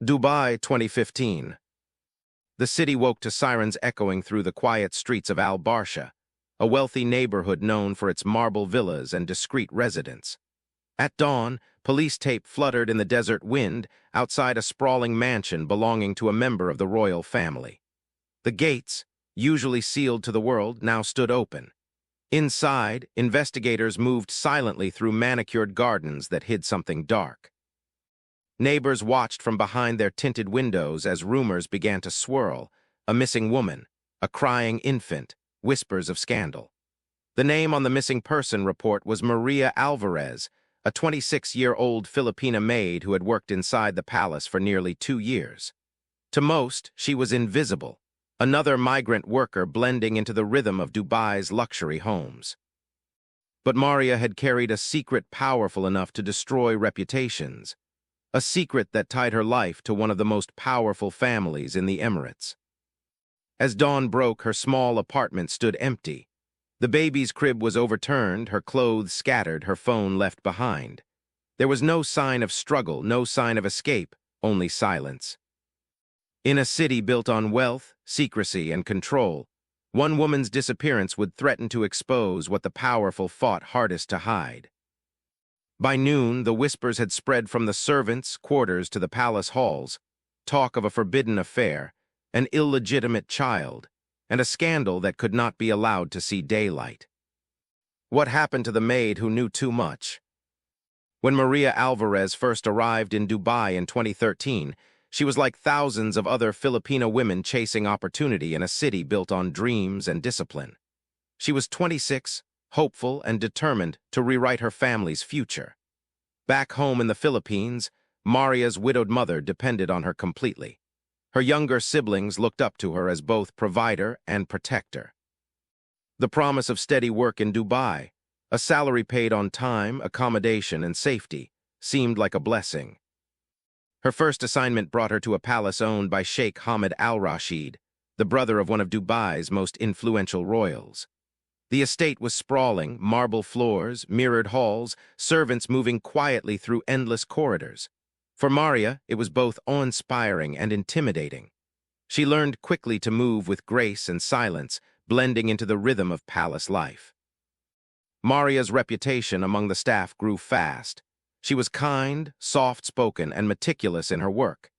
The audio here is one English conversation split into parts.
Dubai 2015. The city woke to sirens echoing through the quiet streets of Al Barsha, a wealthy neighborhood known for its marble villas and discreet residents. At dawn, police tape fluttered in the desert wind outside a sprawling mansion belonging to a member of the royal family. The gates, usually sealed to the world, now stood open. Inside, investigators moved silently through manicured gardens that hid something dark. Neighbors watched from behind their tinted windows as rumors began to swirl: a missing woman, a crying infant, whispers of scandal. The name on the missing person report was Maria Alvarez, a 26-year-old Filipina maid who had worked inside the palace for nearly 2 years. To most, she was invisible, another migrant worker blending into the rhythm of Dubai's luxury homes. But Maria had carried a secret powerful enough to destroy reputations, a secret that tied her life to one of the most powerful families in the Emirates. As dawn broke, her small apartment stood empty. The baby's crib was overturned, her clothes scattered, her phone left behind. There was no sign of struggle, no sign of escape, only silence. In a city built on wealth, secrecy, and control, one woman's disappearance would threaten to expose what the powerful fought hardest to hide. By noon, the whispers had spread from the servants' quarters to the palace halls, talk of a forbidden affair, an illegitimate child, and a scandal that could not be allowed to see daylight. What happened to the maid who knew too much? When Maria Alvarez first arrived in Dubai in 2013, she was like thousands of other Filipina women chasing opportunity in a city built on dreams and discipline. She was 26, hopeful and determined to rewrite her family's future. Back home in the Philippines, Maria's widowed mother depended on her completely. Her younger siblings looked up to her as both provider and protector. The promise of steady work in Dubai, a salary paid on time, accommodation, and safety, seemed like a blessing. Her first assignment brought her to a palace owned by Sheikh Khalid Al-Rashid, the brother of one of Dubai's most influential royals. The estate was sprawling: marble floors, mirrored halls, servants moving quietly through endless corridors. For Maria, it was both awe-inspiring and intimidating. She learned quickly to move with grace and silence, blending into the rhythm of palace life. Maria's reputation among the staff grew fast. She was kind, soft-spoken, and meticulous in her work.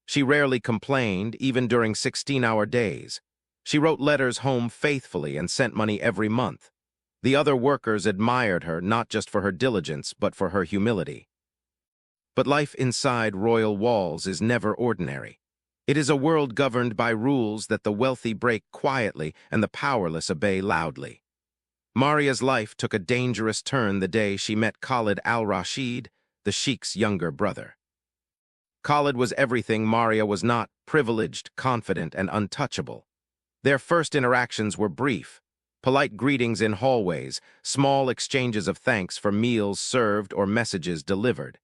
She rarely complained, even during 16-hour days. She wrote letters home faithfully and sent money every month. The other workers admired her not just for her diligence, but for her humility. But life inside royal walls is never ordinary. It is a world governed by rules that the wealthy break quietly and the powerless obey loudly. Maria's life took a dangerous turn the day she met Khalid Al-Rashid, the Sheikh's younger brother. Khalid was everything Maria was not: privileged, confident, and untouchable. Their first interactions were brief: polite greetings in hallways, small exchanges of thanks for meals served or messages delivered.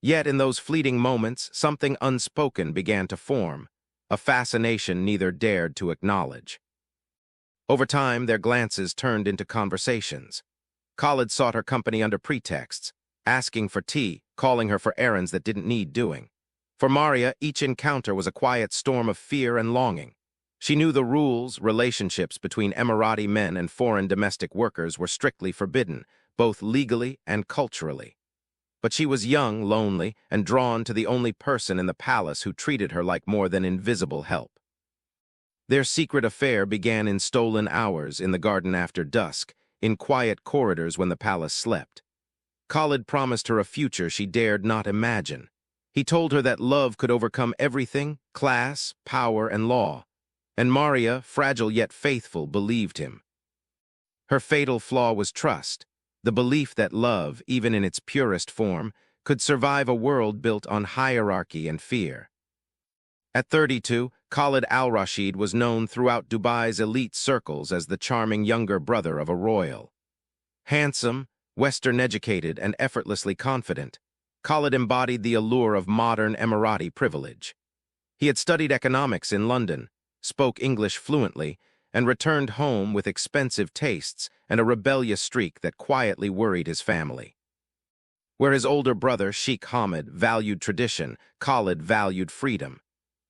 Yet in those fleeting moments, something unspoken began to form, a fascination neither dared to acknowledge. Over time, their glances turned into conversations. Khalid sought her company under pretexts, asking for tea, calling her for errands that didn't need doing. For Maria, each encounter was a quiet storm of fear and longing. She knew the rules: relationships between Emirati men and foreign domestic workers were strictly forbidden, both legally and culturally. But she was young, lonely, and drawn to the only person in the palace who treated her like more than invisible help. Their secret affair began in stolen hours, in the garden after dusk, in quiet corridors when the palace slept. Khalid promised her a future she dared not imagine. He told her that love could overcome everything: class, power, and law. And Maria, fragile yet faithful, believed him. Her fatal flaw was trust, the belief that love, even in its purest form, could survive a world built on hierarchy and fear. At 32, Khalid Al-Rashid was known throughout Dubai's elite circles as the charming younger brother of a royal. Handsome, Western-educated, and effortlessly confident, Khalid embodied the allure of modern Emirati privilege. He had studied economics in London, spoke English fluently, and returned home with expensive tastes and a rebellious streak that quietly worried his family. Where his older brother, Sheikh Hamid, valued tradition, Khalid valued freedom.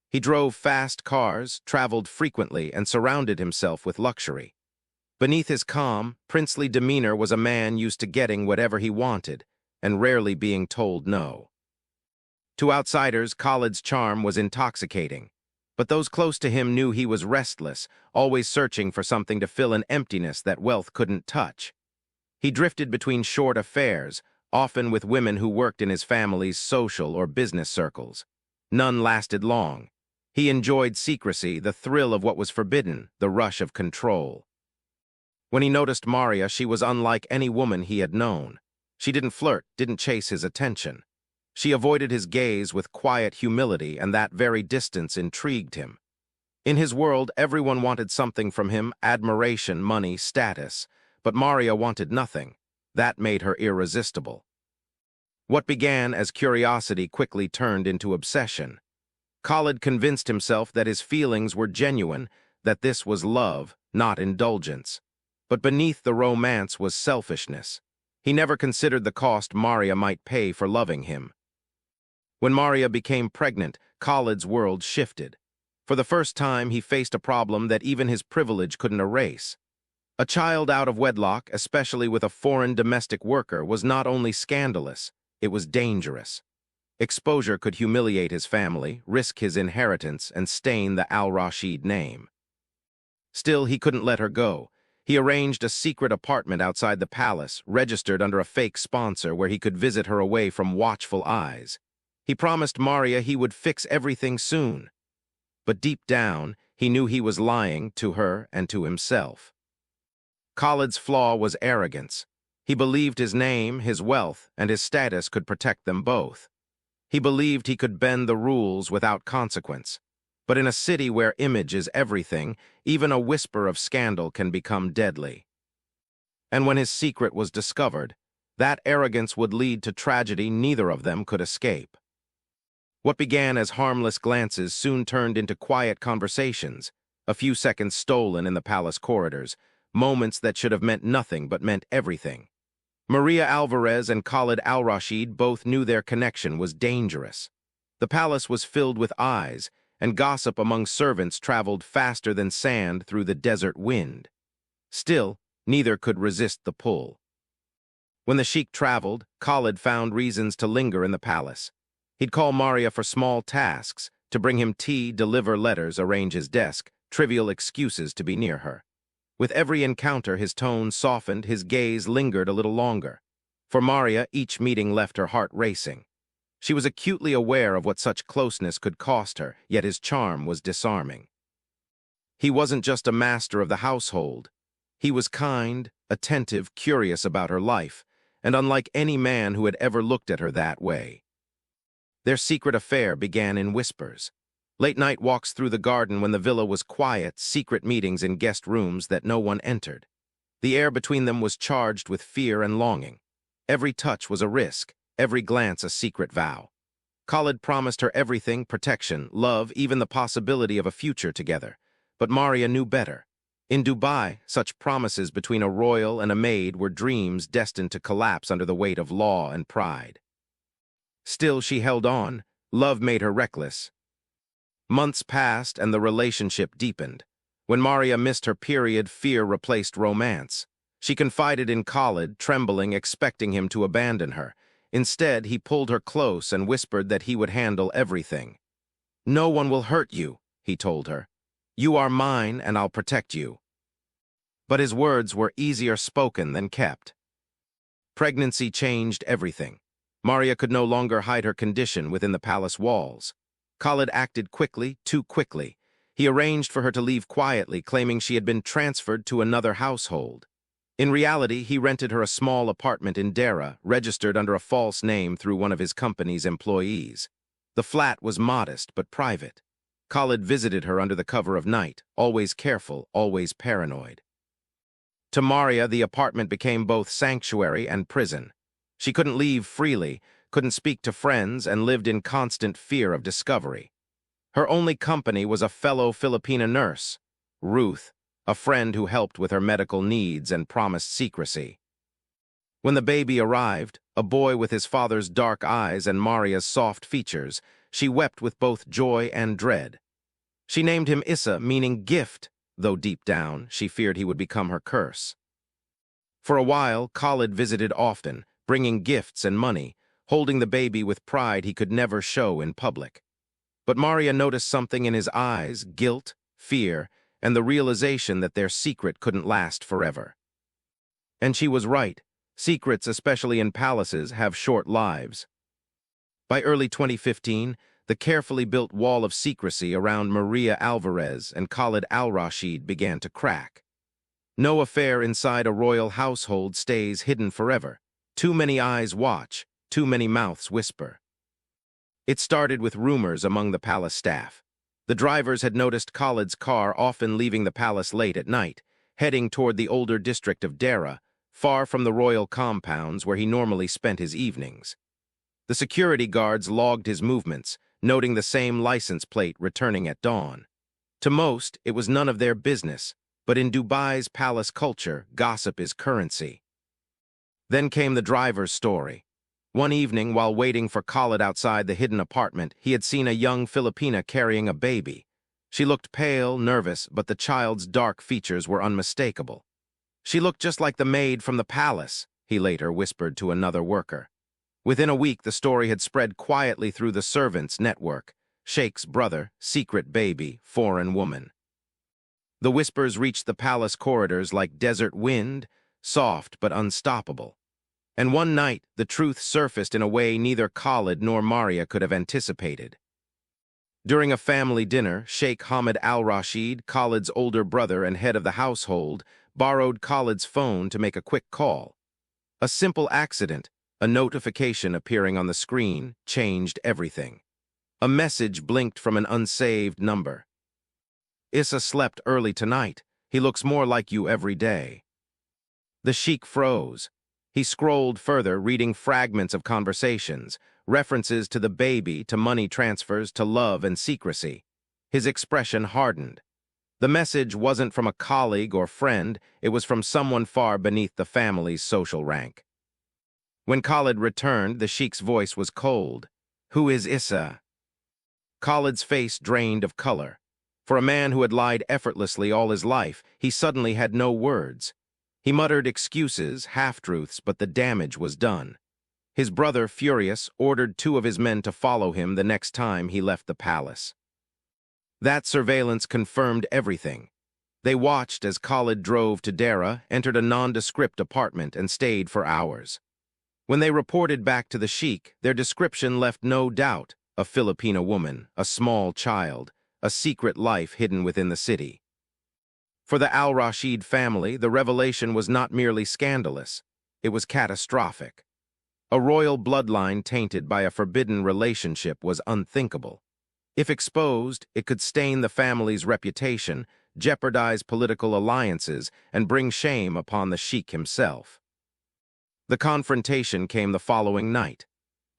He drove fast cars, traveled frequently, and surrounded himself with luxury. Beneath his calm, princely demeanor was a man used to getting whatever he wanted, and rarely being told no. To outsiders, Khalid's charm was intoxicating, but those close to him knew he was restless, always searching for something to fill an emptiness that wealth couldn't touch. He drifted between short affairs, often with women who worked in his family's social or business circles. None lasted long. He enjoyed secrecy, the thrill of what was forbidden, the rush of control. When he noticed Maria, she was unlike any woman he had known. She didn't flirt, didn't chase his attention. She avoided his gaze with quiet humility, and that very distance intrigued him. In his world, everyone wanted something from him: admiration, money, status. But Maria wanted nothing. That made her irresistible. What began as curiosity quickly turned into obsession. Khalid convinced himself that his feelings were genuine, that this was love, not indulgence. But beneath the romance was selfishness. He never considered the cost Maria might pay for loving him. When Maria became pregnant, Khalid's world shifted. For the first time, he faced a problem that even his privilege couldn't erase. A child out of wedlock, especially with a foreign domestic worker, was not only scandalous, it was dangerous. Exposure could humiliate his family, risk his inheritance, and stain the Al-Rashid name. Still, he couldn't let her go. He arranged a secret apartment outside the palace, registered under a fake sponsor, where he could visit her away from watchful eyes. He promised Maria he would fix everything soon. But deep down, he knew he was lying to her and to himself. Khalid's flaw was arrogance. He believed his name, his wealth, and his status could protect them both. He believed he could bend the rules without consequence. But in a city where image is everything, even a whisper of scandal can become deadly. And when his secret was discovered, that arrogance would lead to tragedy neither of them could escape. What began as harmless glances soon turned into quiet conversations, a few seconds stolen in the palace corridors, moments that should have meant nothing but meant everything. Maria Alvarez and Khalid Al-Rashid both knew their connection was dangerous. The palace was filled with eyes, and gossip among servants traveled faster than sand through the desert wind. Still, neither could resist the pull. When the Sheikh traveled, Khalid found reasons to linger in the palace. He'd call Maria for small tasks, to bring him tea, deliver letters, arrange his desk, trivial excuses to be near her. With every encounter, his tone softened, his gaze lingered a little longer. For Maria, each meeting left her heart racing. She was acutely aware of what such closeness could cost her, yet his charm was disarming. He wasn't just a master of the household. He was kind, attentive, curious about her life, and unlike any man who had ever looked at her that way. Their secret affair began in whispers. Late-night walks through the garden when the villa was quiet, secret meetings in guest rooms that no one entered. The air between them was charged with fear and longing. Every touch was a risk, every glance a secret vow. Khalid promised her everything: protection, love, even the possibility of a future together. But Maria knew better. In Dubai, such promises between a royal and a maid were dreams destined to collapse under the weight of law and pride. Still, she held on. Love made her reckless. Months passed and the relationship deepened. When Maria missed her period, fear replaced romance. She confided in Khalid, trembling, expecting him to abandon her. Instead, he pulled her close and whispered that he would handle everything. "No one will hurt you," he told her. "You are mine and I'll protect you." But his words were easier spoken than kept. Pregnancy changed everything. Maria could no longer hide her condition within the palace walls. Khalid acted quickly, too quickly. He arranged for her to leave quietly, claiming she had been transferred to another household. In reality, he rented her a small apartment in Dera, registered under a false name through one of his company's employees. The flat was modest but private. Khalid visited her under the cover of night, always careful, always paranoid. To Maria, the apartment became both sanctuary and prison. She couldn't leave freely, couldn't speak to friends, and lived in constant fear of discovery. Her only company was a fellow Filipina nurse, Ruth, a friend who helped with her medical needs and promised secrecy. When the baby arrived, a boy with his father's dark eyes and Maria's soft features, she wept with both joy and dread. She named him Issa, meaning gift, though deep down she feared he would become her curse. For a while, Khalid visited often, bringing gifts and money, holding the baby with pride he could never show in public. But Maria noticed something in his eyes, guilt, fear, and the realization that their secret couldn't last forever. And she was right. Secrets, especially in palaces, have short lives. By early 2015, the carefully built wall of secrecy around Maria Alvarez and Khalid Al-Rashid began to crack. No affair inside a royal household stays hidden forever. Too many eyes watch, too many mouths whisper. It started with rumors among the palace staff. The drivers had noticed Khalid's car often leaving the palace late at night, heading toward the older district of Dera, far from the royal compounds where he normally spent his evenings. The security guards logged his movements, noting the same license plate returning at dawn. To most, it was none of their business, but in Dubai's palace culture, gossip is currency. Then came the driver's story. One evening, while waiting for Khalid outside the hidden apartment, he had seen a young Filipina carrying a baby. She looked pale, nervous, but the child's dark features were unmistakable. "She looked just like the maid from the palace," he later whispered to another worker. Within a week, the story had spread quietly through the servants' network. Sheikh's brother, secret baby, foreign woman. The whispers reached the palace corridors like desert wind, soft but unstoppable. And one night, the truth surfaced in a way neither Khalid nor Maria could have anticipated. During a family dinner, Sheikh Khalid Al-Rashid, Khalid's older brother and head of the household, borrowed Khalid's phone to make a quick call. A simple accident, a notification appearing on the screen, changed everything. A message blinked from an unsaved number. "Issa slept early tonight. He looks more like you every day." The Sheikh froze. He scrolled further, reading fragments of conversations, references to the baby, to money transfers, to love and secrecy. His expression hardened. The message wasn't from a colleague or friend, it was from someone far beneath the family's social rank. When Khalid returned, the Sheikh's voice was cold. "Who is Issa?" Khalid's face drained of color. For a man who had lied effortlessly all his life, he suddenly had no words. He muttered excuses, half-truths, but the damage was done. His brother, furious, ordered 2 of his men to follow him the next time he left the palace. That surveillance confirmed everything. They watched as Khalid drove to Dera, entered a nondescript apartment, and stayed for hours. When they reported back to the Sheikh, their description left no doubt: a Filipina woman, a small child, a secret life hidden within the city. For the Al-Rashid family, the revelation was not merely scandalous, it was catastrophic. A royal bloodline tainted by a forbidden relationship was unthinkable. If exposed, it could stain the family's reputation, jeopardize political alliances, and bring shame upon the Sheikh himself. The confrontation came the following night.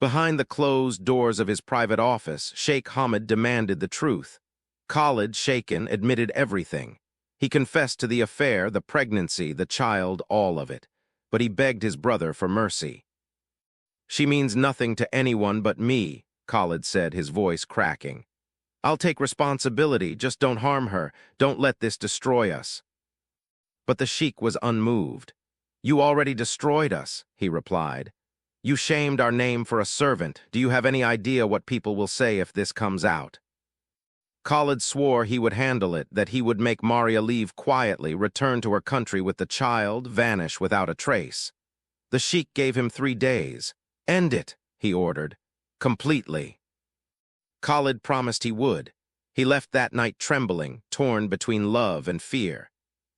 Behind the closed doors of his private office, Sheikh Hamid demanded the truth. Khalid, shaken, admitted everything. He confessed to the affair, the pregnancy, the child, all of it. But he begged his brother for mercy. "She means nothing to anyone but me," Khalid said, his voice cracking. "I'll take responsibility, just don't harm her. Don't let this destroy us." But the Sheikh was unmoved. "You already destroyed us," he replied. "You shamed our name for a servant. Do you have any idea what people will say if this comes out?" Khalid swore he would handle it, that he would make Maria leave quietly, return to her country with the child, vanish without a trace. The Sheikh gave him 3 days. "End it," he ordered. "Completely." Khalid promised he would. He left that night trembling, torn between love and fear.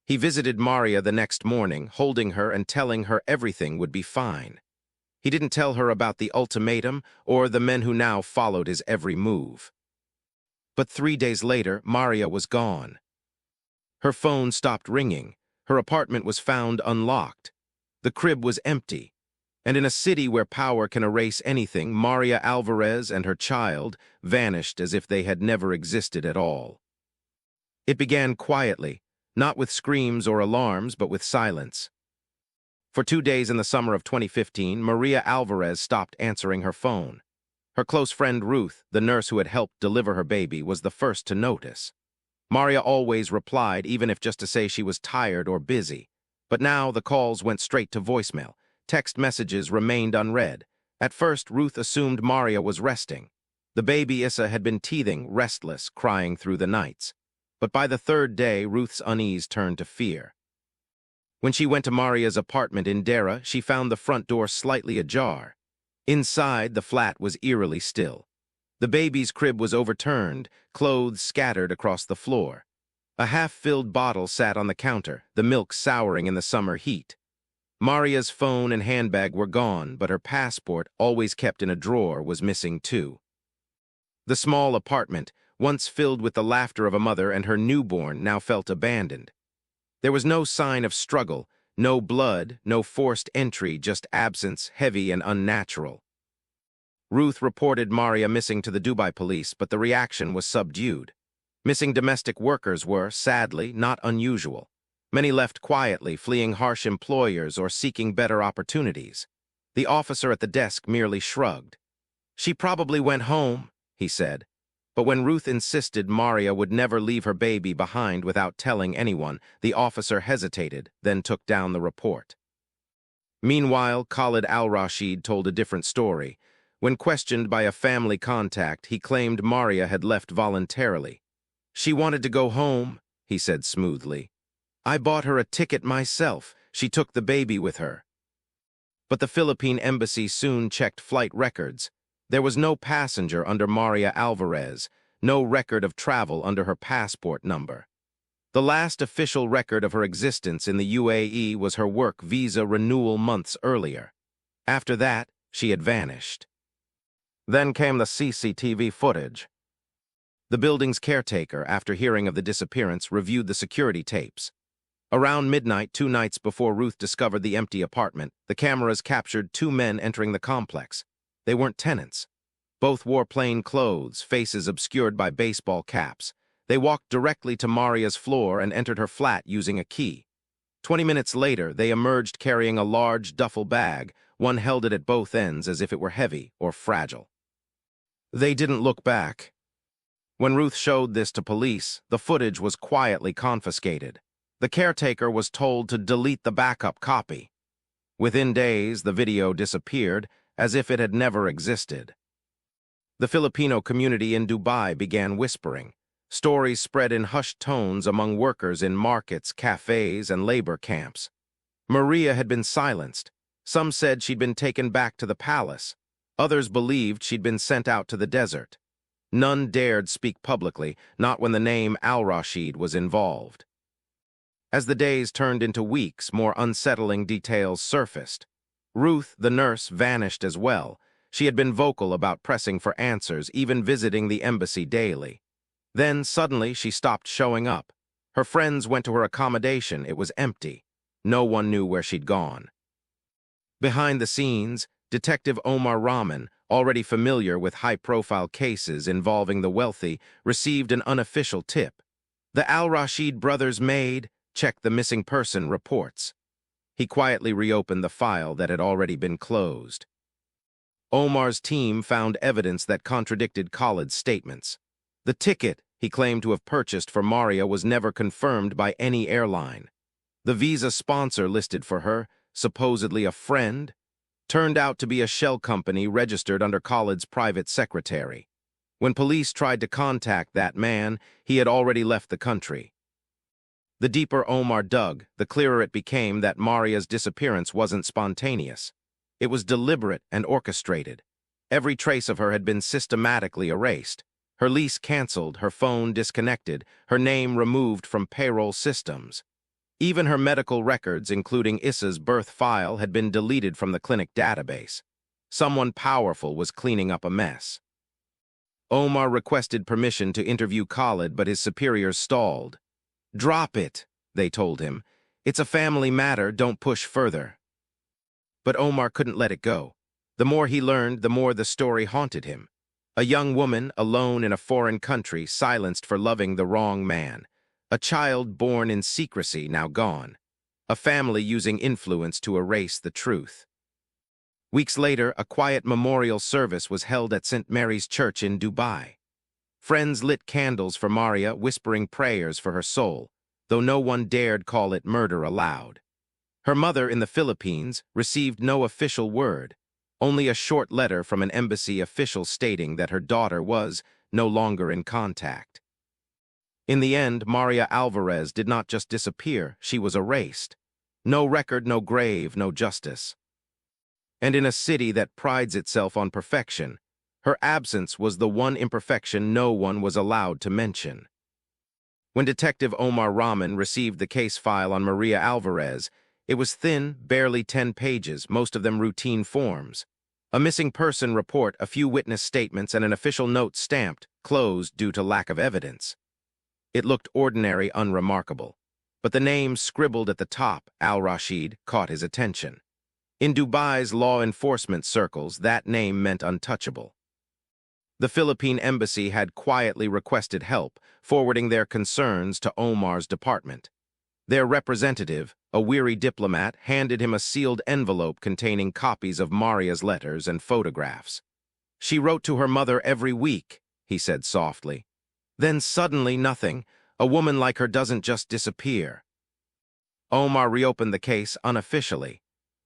He visited Maria the next morning, holding her and telling her everything would be fine. He didn't tell her about the ultimatum or the men who now followed his every move. But 3 days later, Maria was gone. Her phone stopped ringing. Her apartment was found unlocked. The crib was empty. And in a city where power can erase anything, Maria Alvarez and her child vanished as if they had never existed at all. It began quietly, not with screams or alarms, but with silence. For 2 days in the summer of 2015, Maria Alvarez stopped answering her phone. Her close friend Ruth, the nurse who had helped deliver her baby, was the first to notice. Maria always replied, even if just to say she was tired or busy. But now the calls went straight to voicemail. Text messages remained unread. At first, Ruth assumed Maria was resting. The baby Issa had been teething, restless, crying through the nights. But by the third day, Ruth's unease turned to fear. When she went to Maria's apartment in Dera, she found the front door slightly ajar. Inside, the flat was eerily still. The baby's crib was overturned, clothes scattered across the floor. A half-filled bottle sat on the counter, the milk souring in the summer heat. Maria's phone and handbag were gone, but her passport, always kept in a drawer, was missing too. The small apartment, once filled with the laughter of a mother and her newborn, now felt abandoned. There was no sign of struggle, no blood, no forced entry, just absence, heavy and unnatural. Ruth reported Maria missing to the Dubai police, but the reaction was subdued. Missing domestic workers were, sadly, not unusual. Many left quietly, fleeing harsh employers or seeking better opportunities. The officer at the desk merely shrugged. "She probably went home," he said. But when Ruth insisted Maria would never leave her baby behind without telling anyone, the officer hesitated, then took down the report. Meanwhile, Khalid Al-Rashid told a different story. When questioned by a family contact, he claimed Maria had left voluntarily. "She wanted to go home," he said smoothly. "I bought her a ticket myself. She took the baby with her." But the Philippine embassy soon checked flight records. There was no passenger under Maria Alvarez, no record of travel under her passport number. The last official record of her existence in the UAE was her work visa renewal months earlier. After that, she had vanished. Then came the CCTV footage. The building's caretaker, after hearing of the disappearance, reviewed the security tapes. Around midnight, 2 nights before Ruth discovered the empty apartment, the cameras captured 2 men entering the complex. They weren't tenants. Both wore plain clothes, faces obscured by baseball caps. They walked directly to Maria's floor and entered her flat using a key. 20 minutes later, they emerged carrying a large duffel bag. One held it at both ends as if it were heavy or fragile. They didn't look back. When Ruth showed this to police, the footage was quietly confiscated. The caretaker was told to delete the backup copy. Within days, the video disappeared, as if it had never existed. The Filipino community in Dubai began whispering. Stories spread in hushed tones among workers in markets, cafes, and labor camps. Maria had been silenced. Some said she'd been taken back to the palace. Others believed she'd been sent out to the desert. None dared speak publicly, not when the name Al-Rashid was involved. As the days turned into weeks, more unsettling details surfaced. Ruth, the nurse, vanished as well. She had been vocal about pressing for answers, even visiting the embassy daily. Then, suddenly, she stopped showing up. Her friends went to her accommodation. It was empty. No one knew where she'd gone. Behind the scenes, Detective Omar Rahman, already familiar with high-profile cases involving the wealthy, received an unofficial tip. The Al-Rashid brothers' maid checked the missing person reports. He quietly reopened the file that had already been closed. Omar's team found evidence that contradicted Khalid's statements. The ticket he claimed to have purchased for Maria was never confirmed by any airline. The visa sponsor listed for her, supposedly a friend, turned out to be a shell company registered under Khalid's private secretary. When police tried to contact that man, he had already left the country. The deeper Omar dug, the clearer it became that Maria's disappearance wasn't spontaneous. It was deliberate and orchestrated. Every trace of her had been systematically erased. Her lease canceled, her phone disconnected, her name removed from payroll systems. Even her medical records, including Issa's birth file, had been deleted from the clinic database. Someone powerful was cleaning up a mess. Omar requested permission to interview Khalid, but his superiors stalled. "Drop it," they told him. "It's a family matter, don't push further." But Omar couldn't let it go. The more he learned, the more the story haunted him. A young woman, alone in a foreign country, silenced for loving the wrong man. A child born in secrecy, now gone. a family using influence to erase the truth. Weeks later, a quiet memorial service was held at St. Mary's Church in Dubai. Friends lit candles for Maria, whispering prayers for her soul, though no one dared call it murder aloud. Her mother in the Philippines received no official word, only a short letter from an embassy official stating that her daughter was no longer in contact. In the end, Maria Alvarez did not just disappear, she was erased. No record, no grave, no justice. And in a city that prides itself on perfection, her absence was the one imperfection no one was allowed to mention. When Detective Omar Rahman received the case file on Maria Alvarez, it was thin, barely 10 pages, most of them routine forms. A missing person report, a few witness statements, and an official note stamped, closed due to lack of evidence. It looked ordinary, unremarkable. But the name scribbled at the top, Al-Rashid, caught his attention. In Dubai's law enforcement circles, that name meant untouchable. The Philippine embassy had quietly requested help, forwarding their concerns to Omar's department. Their representative, a weary diplomat, handed him a sealed envelope containing copies of Maria's letters and photographs. "She wrote to her mother every week," he said softly. "Then suddenly nothing. A woman like her doesn't just disappear." Omar reopened the case unofficially.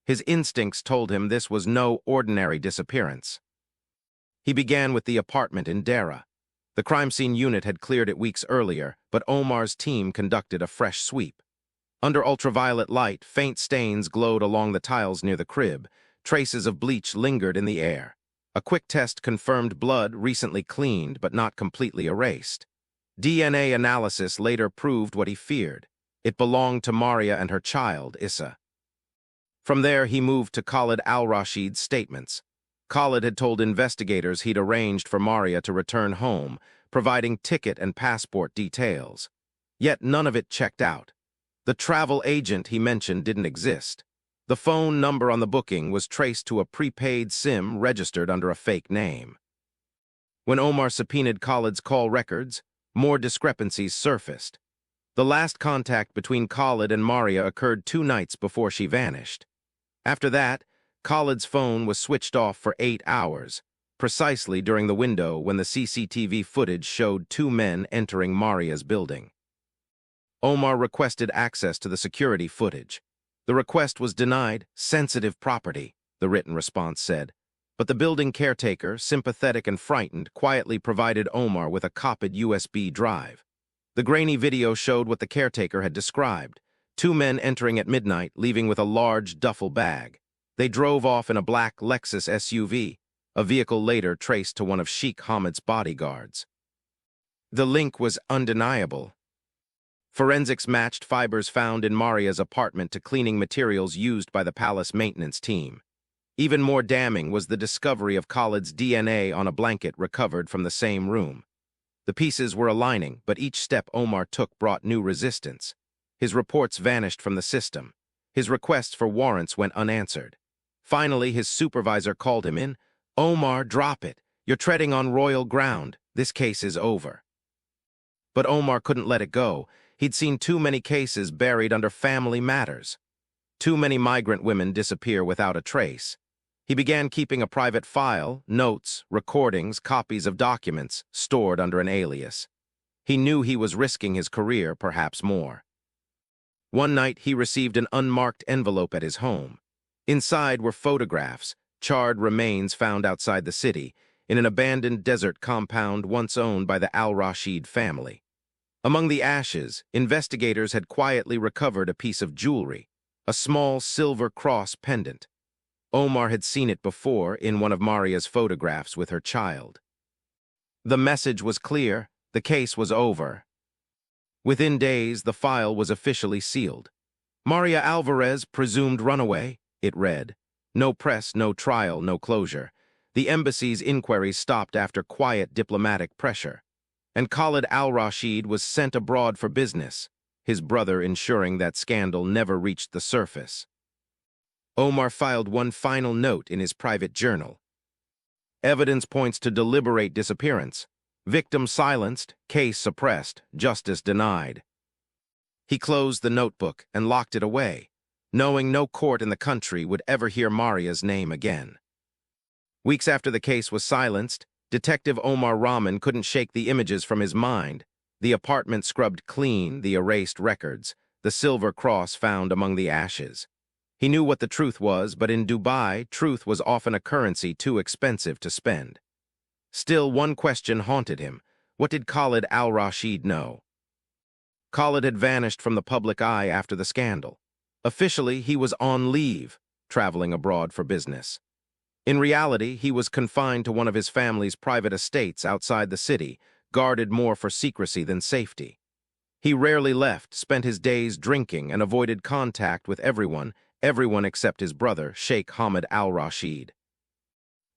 His instincts told him this was no ordinary disappearance. He began with the apartment in Dera. The crime scene unit had cleared it weeks earlier, but Omar's team conducted a fresh sweep. Under ultraviolet light, faint stains glowed along the tiles near the crib. Traces of bleach lingered in the air. A quick test confirmed blood recently cleaned but not completely erased. DNA analysis later proved what he feared. It belonged to Maria and her child, Issa. From there, he moved to Khalid Al-Rashid's statements. Khalid had told investigators he'd arranged for Maria to return home, providing ticket and passport details. Yet none of it checked out. The travel agent he mentioned didn't exist. The phone number on the booking was traced to a prepaid SIM registered under a fake name. When Omar subpoenaed Khalid's call records, more discrepancies surfaced. The last contact between Khalid and Maria occurred 2 nights before she vanished. After that, Khalid's phone was switched off for 8 hours, precisely during the window when the CCTV footage showed 2 men entering Maria's building. Omar requested access to the security footage. The request was denied, sensitive property, the written response said. But the building caretaker, sympathetic and frightened, quietly provided Omar with a copied USB drive. The grainy video showed what the caretaker had described: 2 men entering at midnight, leaving with a large duffel bag. They drove off in a black Lexus SUV, a vehicle later traced to one of Sheikh Hamid's bodyguards. The link was undeniable. Forensics matched fibers found in Maria's apartment to cleaning materials used by the palace maintenance team. Even more damning was the discovery of Khalid's DNA on a blanket recovered from the same room. The pieces were aligning, but each step Omar took brought new resistance. His reports vanished from the system. His requests for warrants went unanswered. Finally, his supervisor called him in. "Omar, drop it. You're treading on royal ground. This case is over." But Omar couldn't let it go. He'd seen too many cases buried under family matters. Too many migrant women disappear without a trace. He began keeping a private file, notes, recordings, copies of documents, stored under an alias. He knew he was risking his career, perhaps more. One night, he received an unmarked envelope at his home. Inside were photographs, charred remains found outside the city, in an abandoned desert compound once owned by the Al-Rashid family. Among the ashes, investigators had quietly recovered a piece of jewelry, a small silver cross pendant. Omar had seen it before in one of Maria's photographs with her child. The message was clear: the case was over. Within days, the file was officially sealed. "Maria Alvarez, presumed runaway," it read. No press, no trial, no closure. The embassy's inquiries stopped after quiet diplomatic pressure. And Khalid Al-Rashid was sent abroad for business, his brother ensuring that scandal never reached the surface. Omar filed one final note in his private journal. Evidence points to deliberate disappearance. Victim silenced, case suppressed, justice denied. He closed the notebook and locked it away, knowing no court in the country would ever hear Maria's name again. Weeks after the case was silenced, Detective Omar Rahman couldn't shake the images from his mind. The apartment scrubbed clean, the erased records, the silver cross found among the ashes. He knew what the truth was, but in Dubai, truth was often a currency too expensive to spend. Still, one question haunted him. What did Khalid Al-Rashid know? Khalid had vanished from the public eye after the scandal. Officially, he was on leave, traveling abroad for business. In reality, he was confined to one of his family's private estates outside the city, guarded more for secrecy than safety. He rarely left, spent his days drinking, and avoided contact with everyone except his brother, Sheikh Khalid Al-Rashid.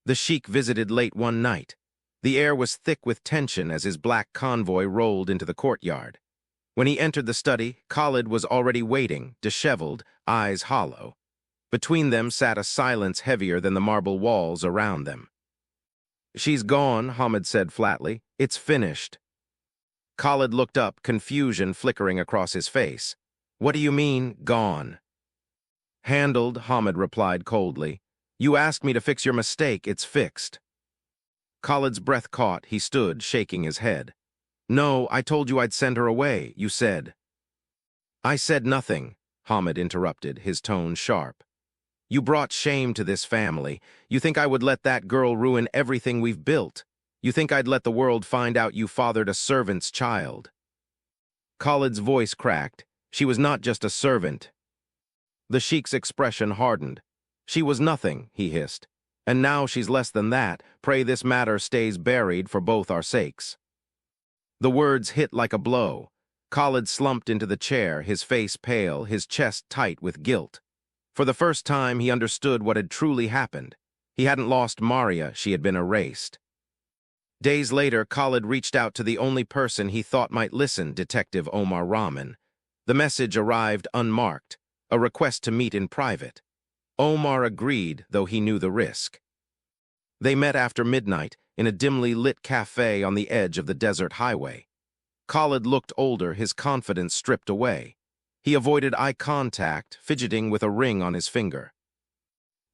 The Sheikh visited late one night. The air was thick with tension as his black convoy rolled into the courtyard. When he entered the study, Khalid was already waiting, disheveled, eyes hollow. Between them sat a silence heavier than the marble walls around them. "She's gone," Hamid said flatly. "It's finished." Khalid looked up, confusion flickering across his face. "What do you mean, gone?" "Handled," Hamid replied coldly. "You asked me to fix your mistake. It's fixed." Khalid's breath caught. He stood, shaking his head. "No, I told you I'd send her away, you said." "I said nothing," Hamid interrupted, his tone sharp. "You brought shame to this family. You think I would let that girl ruin everything we've built? You think I'd let the world find out you fathered a servant's child?" Khalid's voice cracked. She was not just a servant. The Sheikh's expression hardened. "She was nothing," he hissed. "And now she's less than that. Pray this matter stays buried for both our sakes." The words hit like a blow. Khalid slumped into the chair, his face pale, his chest tight with guilt. For the first time, he understood what had truly happened. He hadn't lost Maria, she had been erased. Days later, Khalid reached out to the only person he thought might listen, Detective Omar Rahman. The message arrived unmarked, a request to meet in private. Omar agreed, though he knew the risk. They met after midnight in a dimly lit cafe on the edge of the desert highway. Khalid looked older, his confidence stripped away. He avoided eye contact, fidgeting with a ring on his finger.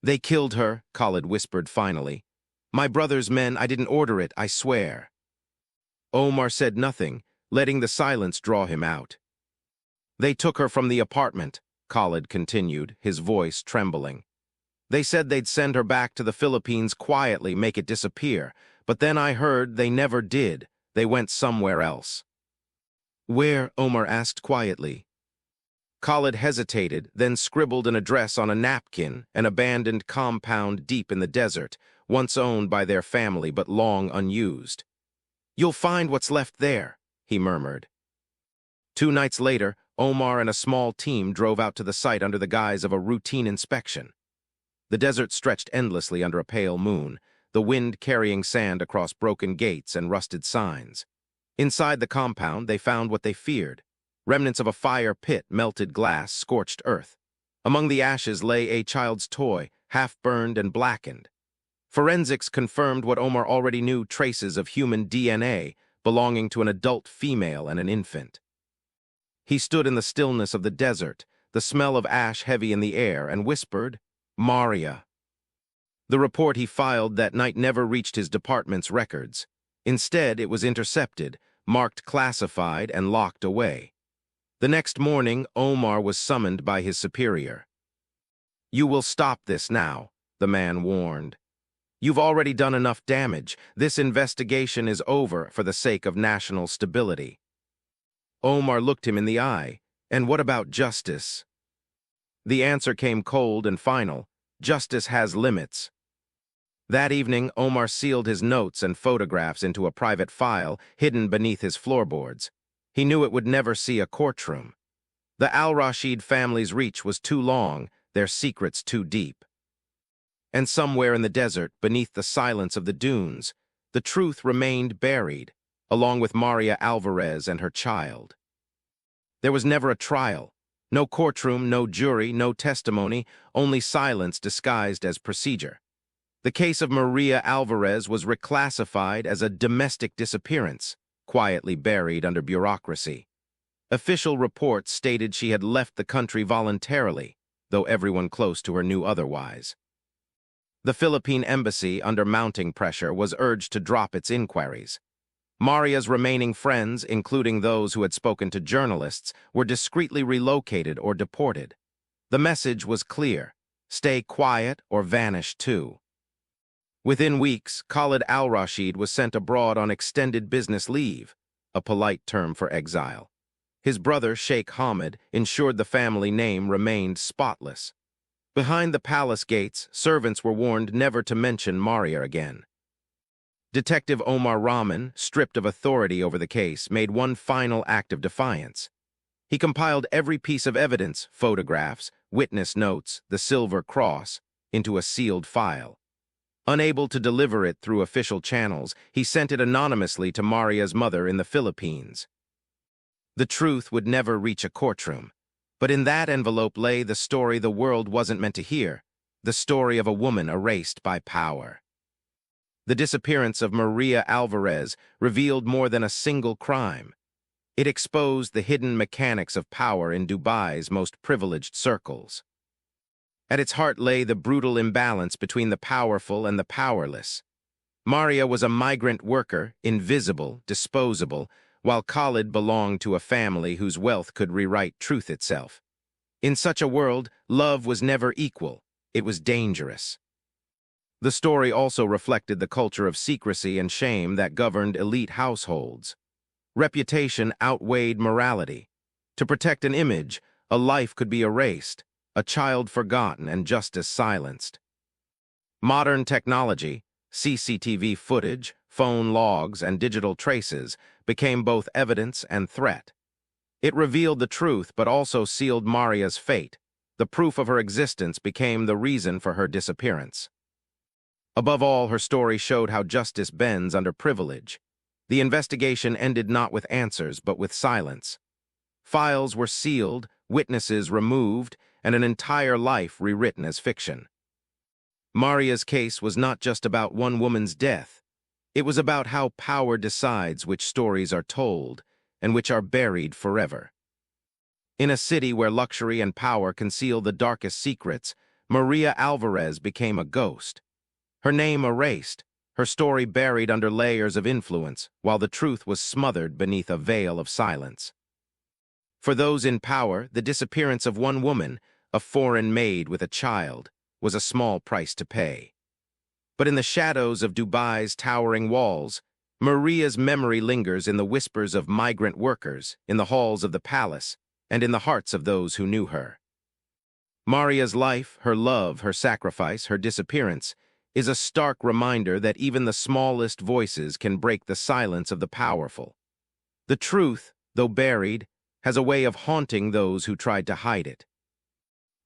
"They killed her," Khalid whispered finally. "My brother's men, I didn't order it, I swear." Omar said nothing, letting the silence draw him out. "They took her from the apartment," Khalid continued, his voice trembling. "They said they'd send her back to the Philippines quietly, make it disappear. But then I heard they never did. They went somewhere else." "Where?" Omar asked quietly. Khalid hesitated, then scribbled an address on a napkin, an abandoned compound deep in the desert, once owned by their family but long unused. "You'll find what's left there," he murmured. 2 nights later, Omar and a small team drove out to the site under the guise of a routine inspection. The desert stretched endlessly under a pale moon, the wind carrying sand across broken gates and rusted signs. Inside the compound, they found what they feared: remnants of a fire pit, melted glass, scorched earth. Among the ashes lay a child's toy, half-burned and blackened. Forensics confirmed what Omar already knew: traces of human DNA belonging to an adult female and an infant. He stood in the stillness of the desert, the smell of ash heavy in the air, and whispered, "Maria." The report he filed that night never reached his department's records. Instead, it was intercepted, marked classified, and locked away. The next morning, Omar was summoned by his superior. "You will stop this now," the man warned. "You've already done enough damage. This investigation is over for the sake of national stability." Omar looked him in the eye. "And what about justice?" The answer came cold and final. "Justice has limits." That evening, Omar sealed his notes and photographs into a private file hidden beneath his floorboards. He knew it would never see a courtroom. The Al-Rashid family's reach was too long, their secrets too deep. And somewhere in the desert, beneath the silence of the dunes, the truth remained buried, along with Maria Alvarez and her child. There was never a trial. No courtroom, no jury, no testimony, only silence disguised as procedure. The case of Maria Alvarez was reclassified as a domestic disappearance, quietly buried under bureaucracy. Official reports stated she had left the country voluntarily, though everyone close to her knew otherwise. The Philippine embassy, under mounting pressure, was urged to drop its inquiries. Maria's remaining friends, including those who had spoken to journalists, were discreetly relocated or deported. The message was clear: stay quiet or vanish too. Within weeks, Khalid Al-Rashid was sent abroad on extended business leave, a polite term for exile. His brother, Sheikh ensured the family name remained spotless. Behind the palace gates, servants were warned never to mention Maria again. Detective Omar Rahman, stripped of authority over the case, made one final act of defiance. He compiled every piece of evidence, photographs, witness notes, the silver cross, into a sealed file. Unable to deliver it through official channels, he sent it anonymously to Maria's mother in the Philippines. The truth would never reach a courtroom, but in that envelope lay the story the world wasn't meant to hear, the story of a woman erased by power. The disappearance of Maria Alvarez revealed more than a single crime. It exposed the hidden mechanics of power in Dubai's most privileged circles. At its heart lay the brutal imbalance between the powerful and the powerless. Maria was a migrant worker, invisible, disposable, while Khalid belonged to a family whose wealth could rewrite truth itself. In such a world, love was never equal. It was dangerous. The story also reflected the culture of secrecy and shame that governed elite households. Reputation outweighed morality. To protect an image, a life could be erased, a child forgotten, and justice silenced. Modern technology, CCTV footage, phone logs, and digital traces became both evidence and threat. It revealed the truth but also sealed Maria's fate. The proof of her existence became the reason for her disappearance. Above all, her story showed how justice bends under privilege. The investigation ended not with answers but with silence. Files were sealed, witnesses removed, and an entire life rewritten as fiction. Maria's case was not just about one woman's death. It was about how power decides which stories are told and which are buried forever. In a city where luxury and power conceal the darkest secrets, Maria Alvarez became a ghost. Her name erased, her story buried under layers of influence, while the truth was smothered beneath a veil of silence. For those in power, the disappearance of one woman, a foreign maid with a child, was a small price to pay. But in the shadows of Dubai's towering walls, Maria's memory lingers in the whispers of migrant workers, in the halls of the palace, and in the hearts of those who knew her. Maria's life, her love, her sacrifice, her disappearance, is a stark reminder that even the smallest voices can break the silence of the powerful. The truth, though buried, has a way of haunting those who tried to hide it.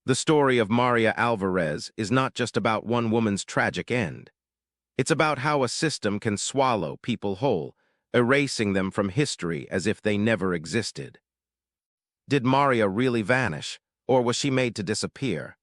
The story of Maria Alvarez is not just about one woman's tragic end. It's about how a system can swallow people whole, erasing them from history as if they never existed. Did Maria really vanish, or was she made to disappear?